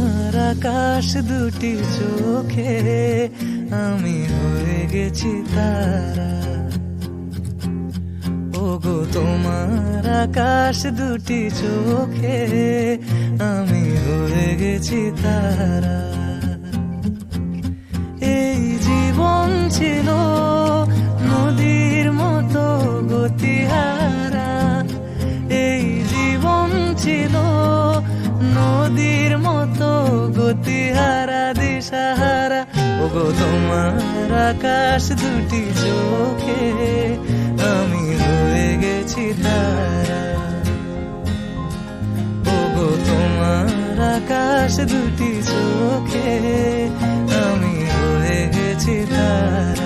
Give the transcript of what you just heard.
তোমার আকাশ দুটি চোখে আমি হয়ে গেছি তারা। ওগো তোমার আকাশ দুটি চোখে আমি হয়ে গেছি তারা। এই জীবন ছিল নদীর মতো গতিহারা, এই জীবন ছিল নদীর মতো গতিহারা দিশাহারা। ওগো তোমার আকাশ দুটি চোখে আমি হয়ে গেছি তারা। ওগো তোমার আকাশ দুটি চোখে আমি হয়ে গেছি তারা।